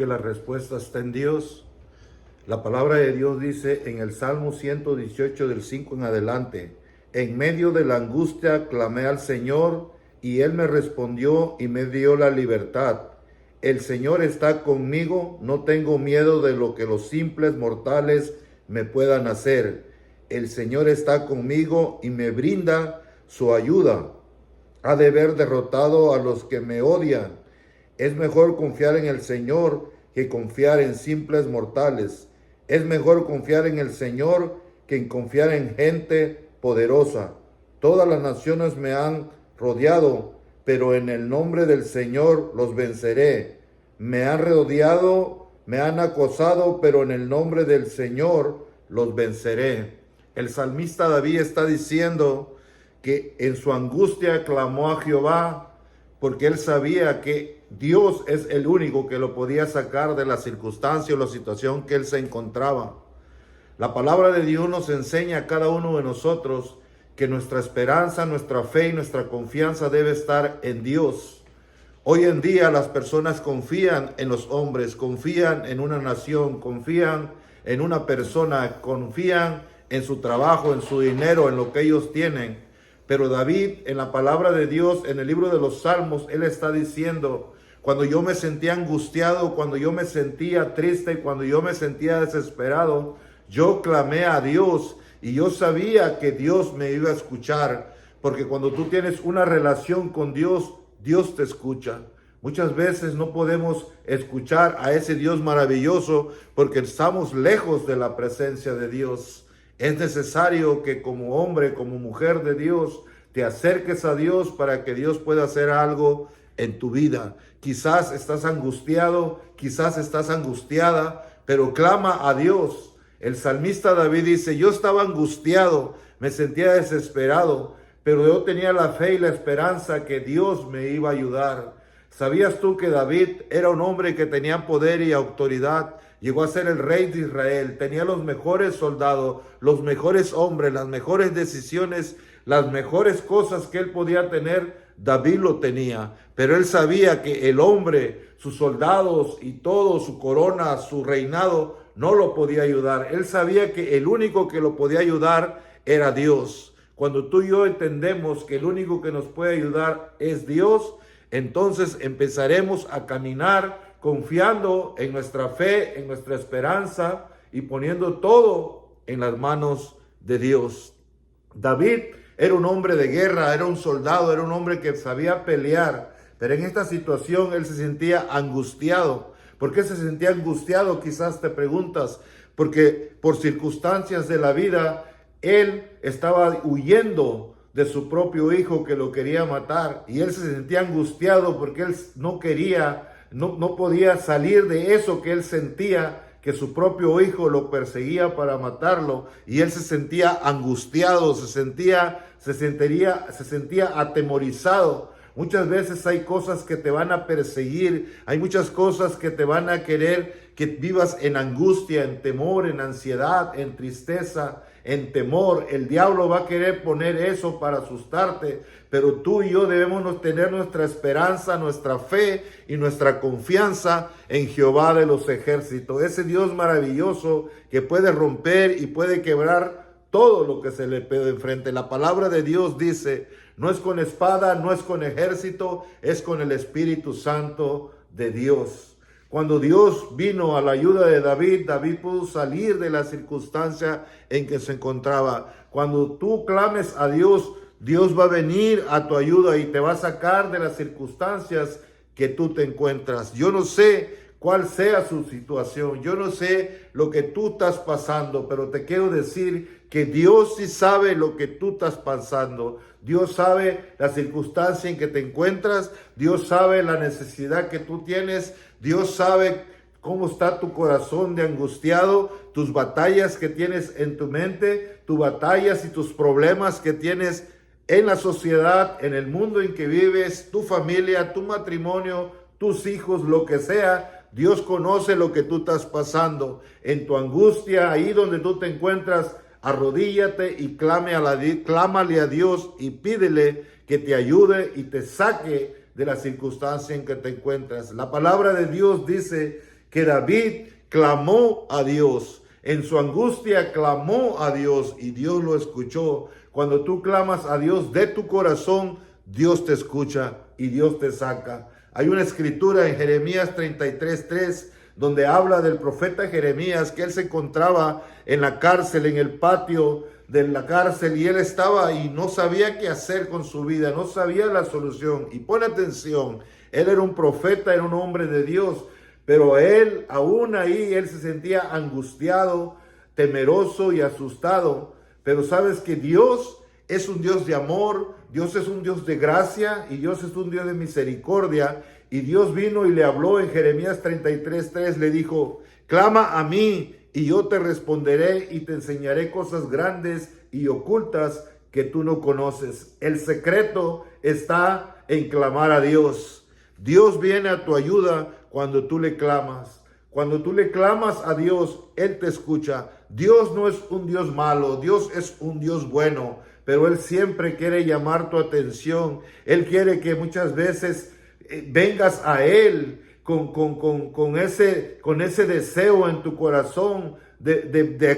Que la respuesta está en Dios. La palabra de Dios dice en el Salmo 118 del 5 en adelante: en medio de la angustia clamé al Señor y Él me respondió y me dio la libertad. El Señor está conmigo, no tengo miedo de lo que los simples mortales me puedan hacer. El Señor está conmigo y me brinda su ayuda. Ha de haber derrotado a los que me odian. Es mejor confiar en el Señor que confiar en simples mortales. Es mejor confiar en el Señor que en confiar en gente poderosa. Todas las naciones me han rodeado, pero en el nombre del Señor los venceré. Me han rodeado, me han acosado, pero en el nombre del Señor los venceré. El salmista David está diciendo que en su angustia clamó a Jehová, porque él sabía que Dios es el único que lo podía sacar de la circunstancia o la situación que él se encontraba. La palabra de Dios nos enseña a cada uno de nosotros que nuestra esperanza, nuestra fe y nuestra confianza debe estar en Dios. Hoy en día las personas confían en los hombres, confían en una nación, confían en una persona, confían en su trabajo, en su dinero, en lo que ellos tienen. Pero David, en la palabra de Dios, en el libro de los Salmos, él está diciendo: cuando yo me sentía angustiado, cuando yo me sentía triste, cuando yo me sentía desesperado, yo clamé a Dios y yo sabía que Dios me iba a escuchar, porque cuando tú tienes una relación con Dios, Dios te escucha. Muchas veces no podemos escuchar a ese Dios maravilloso porque estamos lejos de la presencia de Dios. Es necesario que como hombre, como mujer de Dios, te acerques a Dios para que Dios pueda hacer algo en tu vida. Quizás estás angustiado, quizás estás angustiada, pero clama a Dios. El salmista David dice: yo estaba angustiado, me sentía desesperado, pero yo tenía la fe y la esperanza que Dios me iba a ayudar. ¿Sabías tú que David era un hombre que tenía poder y autoridad? Llegó a ser el rey de Israel, tenía los mejores soldados, los mejores hombres, las mejores decisiones, las mejores cosas que él podía tener, David lo tenía. Pero él sabía que el hombre, sus soldados y todo, su corona, su reinado, no lo podía ayudar. Él sabía que el único que lo podía ayudar era Dios. Cuando tú y yo entendemos que el único que nos puede ayudar es Dios, entonces empezaremos a caminar confiando en nuestra fe, en nuestra esperanza y poniendo todo en las manos de Dios. David era un hombre de guerra, era un soldado, era un hombre que sabía pelear, pero en esta situación él se sentía angustiado. ¿Por qué se sentía angustiado? Quizás te preguntas. Porque por circunstancias de la vida, él estaba huyendo de su propio hijo que lo quería matar, y él se sentía angustiado porque él no podía salir de eso que él sentía, que su propio hijo lo perseguía para matarlo, y él se sentía angustiado, se sentía atemorizado. Muchas veces hay cosas que te van a perseguir, hay muchas cosas que te van a querer que vivas en angustia, en temor, en ansiedad, en tristeza, en temor. El diablo va a querer poner eso para asustarte, pero tú y yo debemos tener nuestra esperanza, nuestra fe y nuestra confianza en Jehová de los ejércitos, ese Dios maravilloso que puede romper y puede quebrar todo lo que se le pone enfrente. La palabra de Dios dice: no es con espada, no es con ejército, es con el Espíritu Santo de Dios. Cuando Dios vino a la ayuda de David, David pudo salir de la circunstancia en que se encontraba. Cuando tú clames a Dios, Dios va a venir a tu ayuda y te va a sacar de las circunstancias que tú te encuentras. Yo no sé cuál sea su situación, yo no sé lo que tú estás pasando, pero te quiero decir que Dios sí sabe lo que tú estás pasando. Dios sabe la circunstancia en que te encuentras, Dios sabe la necesidad que tú tienes, Dios sabe cómo está tu corazón de angustiado, tus batallas que tienes en tu mente, tus batallas y tus problemas que tienes en la sociedad, en el mundo en que vives, tu familia, tu matrimonio, tus hijos, lo que sea. Dios conoce lo que tú estás pasando. En tu angustia, ahí donde tú te encuentras, arrodíllate y clámale a Dios y pídele que te ayude y te saque de la circunstancia en que te encuentras. La palabra de Dios dice que David clamó a Dios. En su angustia clamó a Dios y Dios lo escuchó. Cuando tú clamas a Dios de tu corazón, Dios te escucha y Dios te saca. Hay una escritura en Jeremías 33:3 donde habla del profeta Jeremías, que él se encontraba en la cárcel, en el patio de la cárcel, y él estaba y no sabía qué hacer con su vida, no sabía la solución. Y pon atención, él era un profeta, era un hombre de Dios, pero él, aún ahí, él se sentía angustiado, temeroso y asustado. Pero sabes que Dios es un Dios de amor, Dios es un Dios de gracia y Dios es un Dios de misericordia. Y Dios vino y le habló en Jeremías 33:3, le dijo: clama a mí y yo te responderé y te enseñaré cosas grandes y ocultas que tú no conoces. El secreto está en clamar a Dios. Dios viene a tu ayuda cuando tú le clamas. Cuando tú le clamas a Dios, Él te escucha. Dios no es un Dios malo, Dios es un Dios bueno, pero Él siempre quiere llamar tu atención. Él quiere que muchas veces vengas a Él con ese deseo en tu corazón de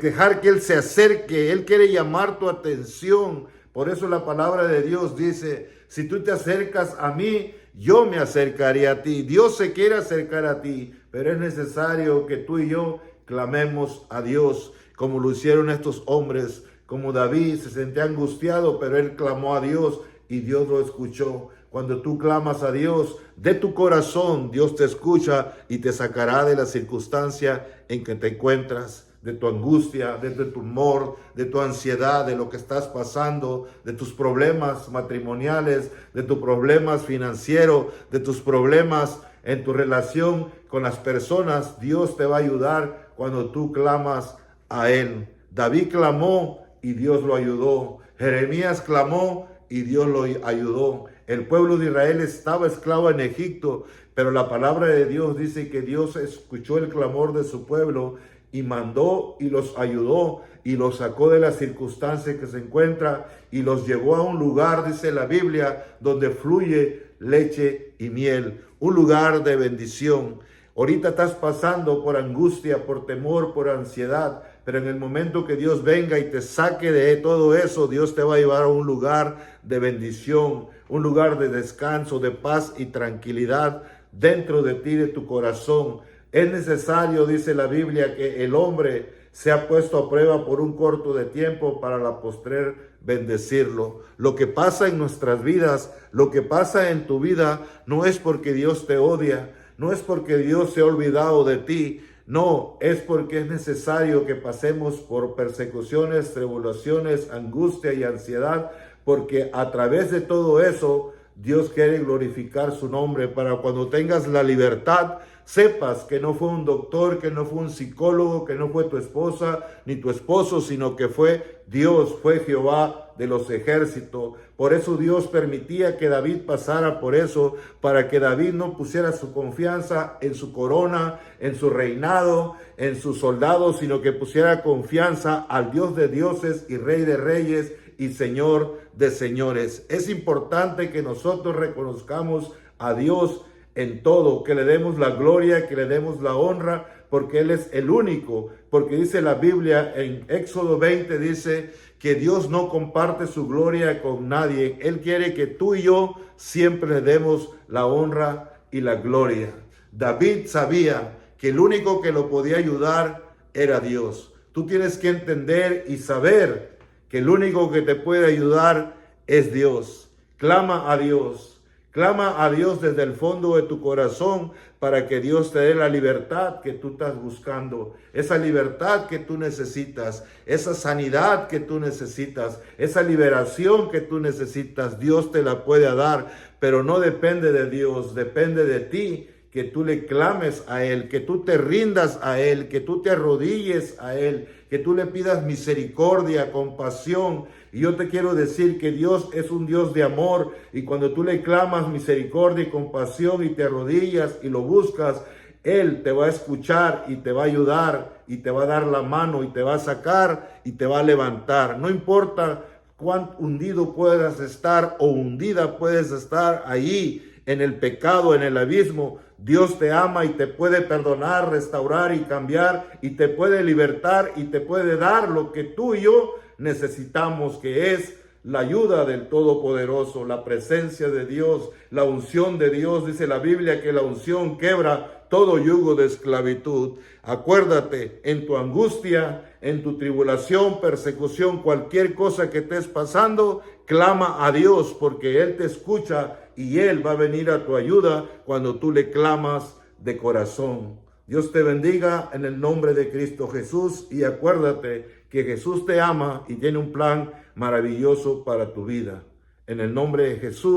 dejar que Él se acerque. Él quiere llamar tu atención. Por eso la palabra de Dios dice: si tú te acercas a mí, yo me acercaré a ti. Dios se quiere acercar a ti, pero es necesario que tú y yo clamemos a Dios, como lo hicieron estos hombres. Como David se sentía angustiado, pero él clamó a Dios y Dios lo escuchó. Cuando tú clamas a Dios de tu corazón, Dios te escucha y te sacará de la circunstancia en que te encuentras, de tu angustia, de tu temor, de tu ansiedad, de lo que estás pasando, de tus problemas matrimoniales, de tus problemas financieros, de tus problemas en tu relación con las personas. Dios te va a ayudar cuando tú clamas a Él. David clamó y Dios lo ayudó. Jeremías clamó y Dios lo ayudó. El pueblo de Israel estaba esclavo en Egipto, pero la palabra de Dios dice que Dios escuchó el clamor de su pueblo y mandó y los ayudó y los sacó de las circunstancias que se encuentra y los llevó a un lugar, dice la Biblia, donde fluye leche y miel, un lugar de bendición. Ahorita estás pasando por angustia, por temor, por ansiedad, pero en el momento que Dios venga y te saque de todo eso, Dios te va a llevar a un lugar de bendición, un lugar de descanso, de paz y tranquilidad dentro de ti, de tu corazón. Es necesario, dice la Biblia, que el hombre sea puesto a prueba por un corto de tiempo para la postrer bendecirlo. Lo que pasa en nuestras vidas, lo que pasa en tu vida, no es porque Dios te odia, no es porque Dios se ha olvidado de ti. No, es porque es necesario que pasemos por persecuciones, tribulaciones, angustia y ansiedad, porque a través de todo eso, Dios quiere glorificar su nombre para cuando tengas la libertad, sepas que no fue un doctor, que no fue un psicólogo, que no fue tu esposa ni tu esposo, sino que fue Dios, fue Jehová de los ejércitos. Por eso Dios permitía que David pasara por eso, para que David no pusiera su confianza en su corona, en su reinado, en sus soldados, sino que pusiera confianza al Dios de dioses y Rey de reyes y Señor de señores. Es importante que nosotros reconozcamos a Dios en todo, que le demos la gloria, que le demos la honra, porque Él es el único, porque dice la Biblia en Éxodo 20, dice que Dios no comparte su gloria con nadie. Él quiere que tú y yo siempre le demos la honra y la gloria. David sabía que el único que lo podía ayudar era Dios. Tú tienes que entender y saber que el único que te puede ayudar es Dios. Clama a Dios. Clama a Dios desde el fondo de tu corazón para que Dios te dé la libertad que tú estás buscando, esa libertad que tú necesitas, esa sanidad que tú necesitas, esa liberación que tú necesitas. Dios te la puede dar, pero no depende de Dios, depende de ti, que tú le clames a Él, que tú te rindas a Él, que tú te arrodilles a Él, que tú le pidas misericordia, compasión. Y yo te quiero decir que Dios es un Dios de amor, y cuando tú le clamas misericordia y compasión y te arrodillas y lo buscas, Él te va a escuchar y te va a ayudar y te va a dar la mano y te va a sacar y te va a levantar. No importa cuán hundido puedas estar o hundida puedes estar allí en el pecado, en el abismo, Dios te ama y te puede perdonar, restaurar y cambiar, y te puede libertar y te puede dar lo que tú y yo necesitamos, que es la ayuda del Todopoderoso, la presencia de Dios, la unción de Dios. Dice la Biblia que la unción quebra todo yugo de esclavitud. Acuérdate, en tu angustia, en tu tribulación, persecución, cualquier cosa que estés pasando, clama a Dios, porque Él te escucha y Él va a venir a tu ayuda cuando tú le clamas de corazón. Dios te bendiga en el nombre de Cristo Jesús, y acuérdate que Jesús te ama y tiene un plan maravilloso para tu vida. En el nombre de Jesús.